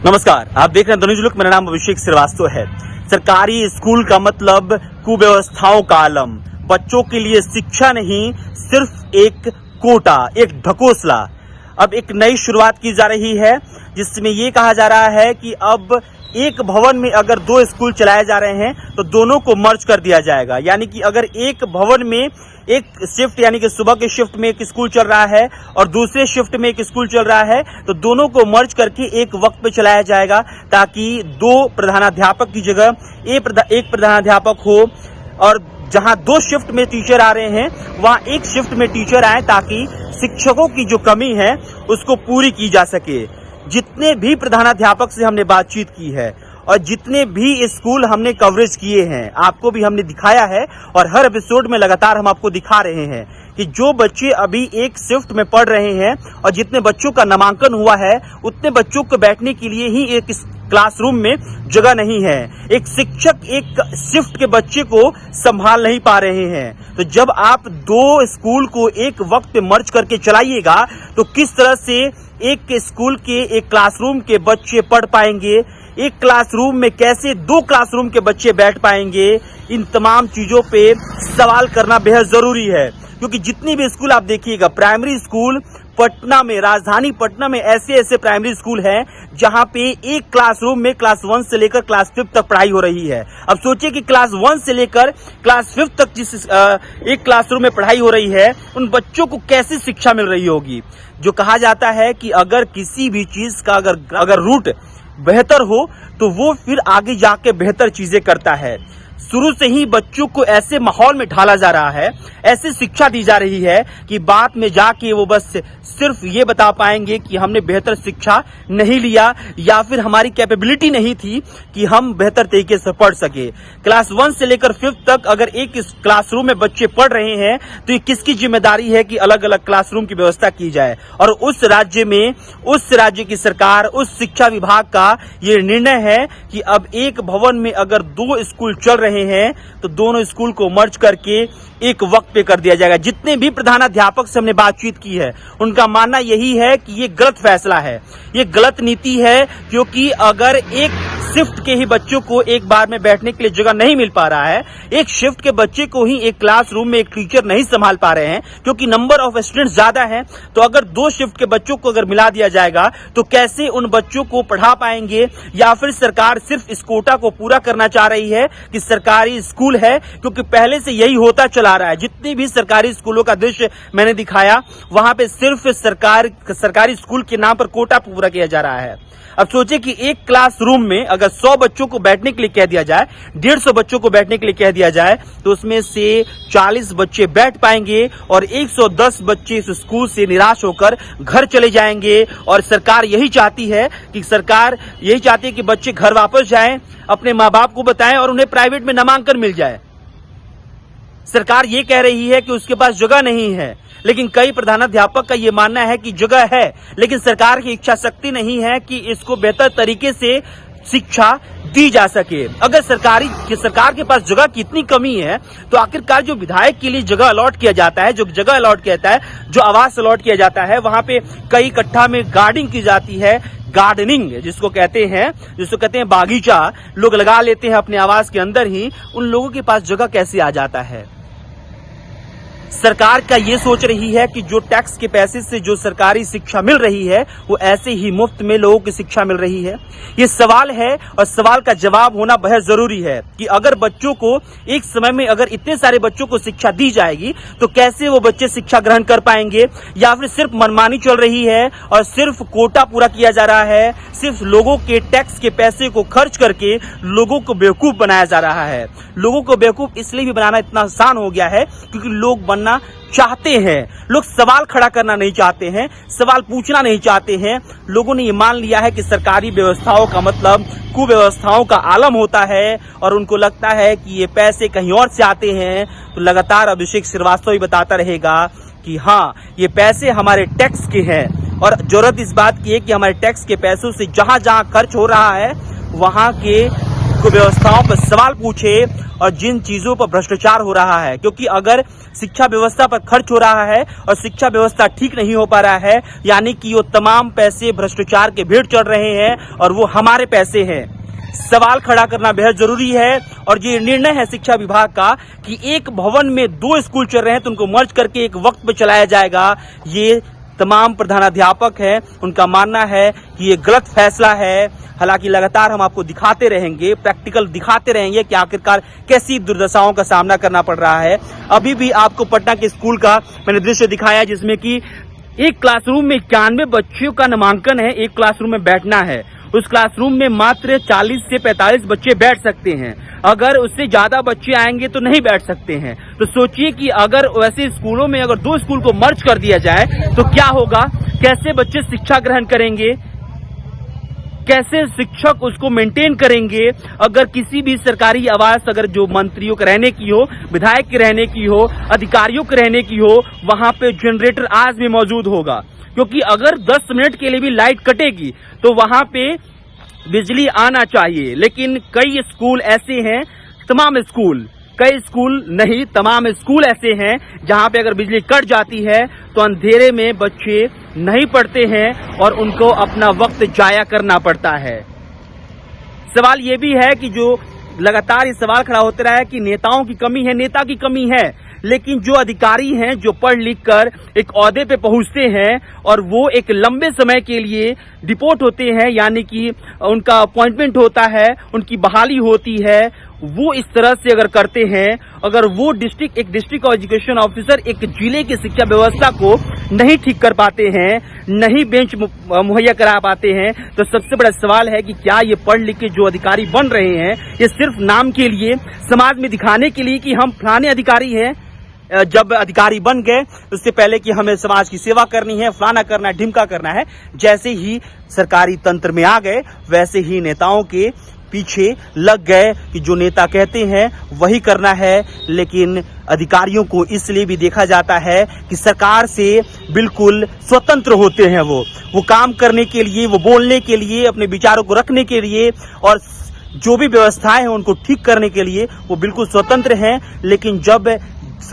नमस्कार, आप देख रहे हैं धनुष लुक। मेरा नाम अभिषेक श्रीवास्तव है। सरकारी स्कूल का मतलब कुव्यवस्थाओं का आलम। बच्चों के लिए शिक्षा नहीं, सिर्फ एक कोटा, एक ढकोसला। अब एक नई शुरुआत की जा रही है जिसमें ये कहा जा रहा है कि अब एक भवन में अगर दो स्कूल चलाए जा रहे हैं तो दोनों को मर्ज कर दिया जाएगा। यानी कि अगर एक भवन में एक शिफ्ट यानी कि सुबह के शिफ्ट में एक स्कूल चल रहा है और दूसरे शिफ्ट में एक स्कूल चल रहा है तो दोनों को मर्ज करके एक वक्त पे चलाया जाएगा, ताकि दो प्रधानाध्यापक की जगह एक प्रधानाध्यापक हो और जहां दो शिफ्ट में टीचर आ रहे हैं वहां एक शिफ्ट में टीचर आए, ताकि शिक्षकों की जो कमी है उसको पूरी की जा सके। जितने भी प्रधानाध्यापक से हमने बातचीत की है और जितने भी स्कूल हमने कवरेज किए हैं, आपको भी हमने दिखाया है और हर एपिसोड में लगातार हम आपको दिखा रहे हैं कि जो बच्चे अभी एक शिफ्ट में पढ़ रहे हैं और जितने बच्चों का नामांकन हुआ है उतने बच्चों को बैठने के लिए ही एक क्लासरूम में जगह नहीं है। एक शिक्षक एक शिफ्ट के बच्चे को संभाल नहीं पा रहे हैं। तो जब आप दो स्कूल को एक वक्त पे मर्ज करके चलाइएगा तो किस तरह से एक स्कूल के एक क्लासरूम के बच्चे पढ़ पाएंगे, एक क्लासरूम में कैसे दो क्लासरूम के बच्चे बैठ पाएंगे, इन तमाम चीजों पे सवाल करना बेहद जरूरी है। क्योंकि जितनी भी स्कूल आप देखिएगा, प्राइमरी स्कूल पटना में, राजधानी पटना में ऐसे प्राइमरी स्कूल हैं जहां पे एक क्लासरूम में क्लास 1 से लेकर क्लास 5 तक पढ़ाई हो रही है। अब सोचिए कि क्लास 1 से लेकर क्लास 5 तक जिस एक क्लासरूम में पढ़ाई हो रही है, उन बच्चों को कैसी शिक्षा मिल रही होगी। जो कहा जाता है कि अगर किसी भी चीज का अगर रूट बेहतर हो तो वो फिर आगे जाके बेहतर चीजें करता है। शुरू से ही बच्चों को ऐसे माहौल में ढाला जा रहा है, ऐसी शिक्षा दी जा रही है कि बाद में जाके वो बस सिर्फ ये बता पाएंगे कि हमने बेहतर शिक्षा नहीं लिया या फिर हमारी कैपेबिलिटी नहीं थी कि हम बेहतर तरीके से पढ़ सके। क्लास 1 से लेकर 5th तक अगर एक क्लासरूम में बच्चे पढ़ रहे हैं तो ये किसकी जिम्मेदारी है कि अलग अलग क्लासरूम की व्यवस्था की जाए। और उस राज्य की सरकार, उस शिक्षा विभाग का ये निर्णय है कि अब एक भवन में अगर दो स्कूल चल रहे हैं तो दोनों स्कूल को मर्ज करके एक वक्त पे कर दिया जाएगा। जितने भी प्रधानाध्यापक से हमने बातचीत की है उनका मानना यही है कि ये गलत फैसला है, ये गलत नीति है। क्योंकि अगर एक शिफ्ट के ही बच्चों को एक बार में बैठने के लिए जगह नहीं मिल पा रहा है, एक शिफ्ट के बच्चे को ही एक क्लासरूम में एक टीचर नहीं संभाल पा रहे हैं क्योंकि नंबर ऑफ स्टूडेंट्स ज्यादा है, तो अगर दो शिफ्ट के बच्चों को अगर मिला दिया जाएगा तो कैसे उन बच्चों को पढ़ा पाएंगे। या फिर सरकार सिर्फ इस कोटा को पूरा करना चाह रही है कि सरकारी स्कूल है, क्योंकि पहले से यही होता चला रहा है। जितने भी सरकारी स्कूलों का दृश्य मैंने दिखाया वहां पे सिर्फ सरकारी स्कूल के नाम पर कोटा पूरा किया जा रहा है। अब सोचिए कि एक क्लासरूम में अगर 100 बच्चों को बैठने के लिए कह दिया जाए, 150 बच्चों को बैठने के लिए कह दिया जाए तो उसमें से 40 बच्चे बैठ पाएंगे और 110 बच्चे इस स्कूल से निराश होकर घर चले जाएंगे। और सरकार यही चाहती है कि बच्चे घर वापस जाएं, अपने माँ बाप को बताएं और उन्हें प्राइवेट में नामांकन मिल जाए। सरकार ये कह रही है कि उसके पास जगह नहीं है, लेकिन कई प्रधानाध्यापक का ये मानना है कि जगह है, लेकिन सरकार की इच्छा शक्ति नहीं है कि इसको बेहतर तरीके से शिक्षा दी जा सके। अगर सरकार के पास जगह की इतनी कमी है तो आखिरकार जो विधायक के लिए जगह अलॉट किया जाता है, जो जगह अलॉट किया जाता है, जो आवास अलॉट किया जाता है, वहां पे कई कट्ठा में गार्डनिंग की जाती है। गार्डनिंग जिसको कहते हैं बागीचा लोग लगा लेते हैं अपने आवास के अंदर ही। उन लोगों के पास जगह कैसे आ जाता है। सरकार का ये सोच रही है कि जो टैक्स के पैसे से जो सरकारी शिक्षा मिल रही है वो ऐसे ही मुफ्त में लोगों की शिक्षा मिल रही है। ये सवाल है और सवाल का जवाब होना बहुत जरूरी है कि अगर बच्चों को एक समय में अगर इतने सारे बच्चों को शिक्षा दी जाएगी तो कैसे वो बच्चे शिक्षा ग्रहण कर पाएंगे। या फिर सिर्फ मनमानी चल रही है और सिर्फ कोटा पूरा किया जा रहा है, सिर्फ लोगों के टैक्स के पैसे को खर्च करके लोगों को बेवकूफ बनाया जा रहा है। लोगों को बेवकूफ इसलिए भी बनाना इतना आसान हो गया है क्योंकि लोग बनना चाहते हैं, लोग सवाल खड़ा करना नहीं चाहते हैं, सवाल पूछना नहीं चाहते हैं। लोगों ने ये मान लिया है कि सरकारी व्यवस्थाओं का मतलब कुव्यवस्थाओं का आलम होता है और उनको लगता है कि ये पैसे कहीं और से आते हैं। तो लगातार अभिषेक श्रीवास्तव ही बताता रहेगा कि हाँ, ये पैसे हमारे टैक्स के हैं और जरूरत इस बात की है कि हमारे टैक्स के पैसों से जहां जहां खर्च हो रहा है वहां के कुव्यवस्थाओं पर सवाल पूछे और जिन चीजों पर भ्रष्टाचार हो रहा है, क्योंकि अगर शिक्षा व्यवस्था पर खर्च हो रहा है और शिक्षा व्यवस्था ठीक नहीं हो पा रहा है, यानी कि वो तमाम पैसे भ्रष्टाचार के भेंट चढ़ रहे हैं और वो हमारे पैसे हैं। सवाल खड़ा करना बेहद जरूरी है। और ये निर्णय है शिक्षा विभाग का कि एक भवन में 2 स्कूल चल रहे हैं तो उनको मर्ज करके एक वक्त पे चलाया जाएगा। ये तमाम प्रधानाध्यापक हैं, उनका मानना है कि ये गलत फैसला है। हालांकि लगातार हम आपको दिखाते रहेंगे, प्रैक्टिकल दिखाते रहेंगे कि आखिरकार कैसी दुर्दशाओं का सामना करना पड़ रहा है। अभी भी आपको पटना के स्कूल का मैंने दृश्य दिखाया जिसमें कि एक क्लासरूम में 91 बच्चों का नामांकन है, एक क्लासरूम में बैठना है। उस क्लासरूम में मात्र 40 से 45 बच्चे बैठ सकते हैं। अगर उससे ज्यादा बच्चे आएंगे तो नहीं बैठ सकते हैं। तो सोचिए कि अगर वैसे स्कूलों में अगर 2 स्कूल को मर्ज कर दिया जाए तो क्या होगा, कैसे बच्चे शिक्षा ग्रहण करेंगे, कैसे शिक्षक उसको मेंटेन करेंगे। अगर किसी भी सरकारी आवास अगर जो मंत्रियों के रहने की हो, विधायक के रहने की हो, अधिकारियों के रहने की हो, वहां पे जनरेटर आज भी मौजूद होगा, क्योंकि अगर 10 मिनट के लिए भी लाइट कटेगी तो वहां पे बिजली आना चाहिए। लेकिन कई स्कूल ऐसे हैं, तमाम स्कूल ऐसे हैं जहां पे अगर बिजली कट जाती है तो अंधेरे में बच्चे नहीं पढ़ते हैं और उनको अपना वक्त जाया करना पड़ता है। सवाल ये भी है कि जो लगातार ये सवाल खड़ा होता रहा है कि नेताओं की कमी है, नेता की कमी है, लेकिन जो अधिकारी हैं जो पढ़ लिख कर एक ओहदे पे पहुंचते हैं और वो एक लंबे समय के लिए डिपोट होते हैं, यानी कि उनका अपॉइंटमेंट होता है, उनकी बहाली होती है, वो इस तरह से अगर करते हैं, अगर वो एक डिस्ट्रिक्ट एजुकेशन ऑफिसर एक जिले की शिक्षा व्यवस्था को नहीं ठीक कर पाते हैं, नहीं बेंच मुहैया करा पाते हैं, तो सबसे बड़ा सवाल है कि क्या ये पढ़ लिख के जो अधिकारी बन रहे हैं ये सिर्फ नाम के लिए, समाज में दिखाने के लिए कि हम फलाने अधिकारी हैं। जब अधिकारी बन गए उससे पहले कि हमें समाज की सेवा करनी है, फलाना करना है, ढिमका करना है, जैसे ही सरकारी तंत्र में आ गए वैसे ही नेताओं के पीछे लग गए कि जो नेता कहते हैं वही करना है। लेकिन अधिकारियों को इसलिए भी देखा जाता है कि सरकार से बिल्कुल स्वतंत्र होते हैं, वो काम करने के लिए, वो बोलने के लिए, अपने विचारों को रखने के लिए और जो भी व्यवस्थाएं हैं उनको ठीक करने के लिए वो बिल्कुल स्वतंत्र हैं। लेकिन जब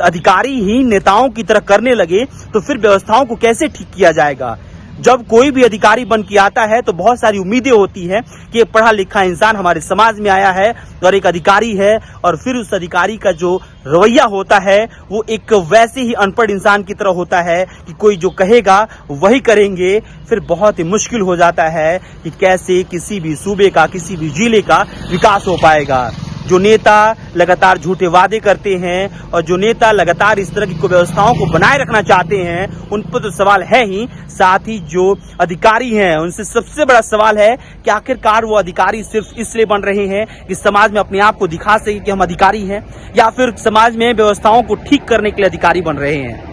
अधिकारी ही नेताओं की तरह करने लगे तो फिर व्यवस्थाओं को कैसे ठीक किया जाएगा। जब कोई भी अधिकारी बन के आता है तो बहुत सारी उम्मीदें होती हैं कि एक पढ़ा लिखा इंसान हमारे समाज में आया है और एक अधिकारी है, और फिर उस अधिकारी का जो रवैया होता है वो एक वैसे ही अनपढ़ इंसान की तरह होता है कि कोई जो कहेगा वही करेंगे। फिर बहुत ही मुश्किल हो जाता है कि कैसे किसी भी सूबे का, किसी भी जिले का विकास हो पाएगा। जो नेता लगातार झूठे वादे करते हैं और जो नेता लगातार इस तरह की कुव्यवस्थाओं को बनाए रखना चाहते हैं उन पर तो सवाल है ही, साथ ही जो अधिकारी हैं उनसे सबसे बड़ा सवाल है कि आखिरकार वो अधिकारी सिर्फ इसलिए बन रहे हैं कि समाज में अपने आप को दिखा सके कि हम अधिकारी हैं, या फिर समाज में व्यवस्थाओं को ठीक करने के लिए अधिकारी बन रहे हैं।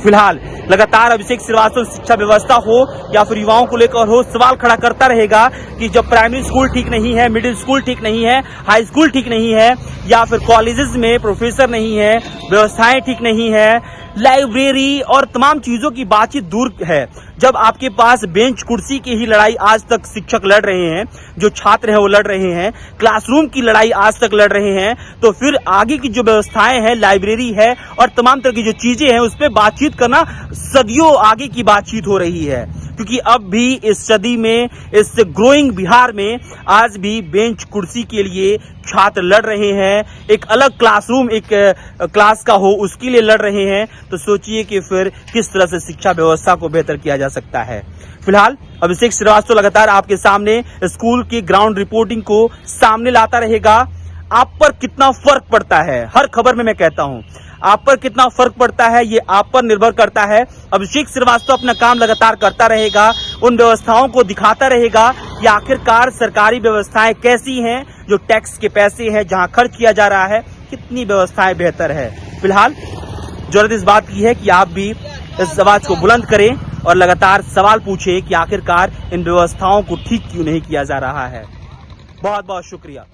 फिलहाल लगातार अभिषेक श्रीवास्तव शिक्षा व्यवस्था हो या फिर युवाओं को लेकर हो, सवाल खड़ा करता रहेगा कि जब प्राइमरी स्कूल ठीक नहीं है, मिडिल स्कूल ठीक नहीं है, हाई स्कूल ठीक नहीं है, या फिर कॉलेजेस में प्रोफेसर नहीं है, व्यवस्थाएं ठीक नहीं है, लाइब्रेरी और तमाम चीजों की बातचीत दूर है। जब आपके पास बेंच कुर्सी की ही लड़ाई आज तक शिक्षक लड़ रहे हैं, जो छात्र हैं वो लड़ रहे हैं, क्लासरूम की लड़ाई आज तक लड़ रहे हैं, तो फिर आगे की जो व्यवस्थाएं हैं, लाइब्रेरी है और तमाम तरह की जो चीजें हैं उस पर बातचीत करना सदियों आगे की बातचीत हो रही है। क्योंकि अब भी इस सदी में, इस ग्रोइंग बिहार में आज भी बेंच कुर्सी के लिए छात्र लड़ रहे हैं, एक अलग क्लासरूम एक क्लास का हो उसके लिए लड़ रहे हैं। तो सोचिए कि फिर किस तरह से शिक्षा व्यवस्था को बेहतर किया जा सकता है। फिलहाल अभिषेक श्रीवास्तव लगातार आपके सामने स्कूल की ग्राउंड रिपोर्टिंग को सामने लाता रहेगा। आप पर कितना फर्क पड़ता है, हर खबर में मैं कहता हूं, आप पर कितना फर्क पड़ता है ये आप पर निर्भर करता है। अभिषेक श्रीवास्तव अपना काम लगातार करता रहेगा, उन व्यवस्थाओं को दिखाता रहेगा कि आखिरकार सरकारी व्यवस्थाएं कैसी हैं, जो टैक्स के पैसे हैं जहां खर्च किया जा रहा है, कितनी व्यवस्थाएं बेहतर है। फिलहाल जरूरत इस बात की है कि आप भी इस आवाज को बुलंद करें और लगातार सवाल पूछें कि आखिरकार इन व्यवस्थाओं को ठीक क्यों नहीं किया जा रहा है। बहुत बहुत शुक्रिया।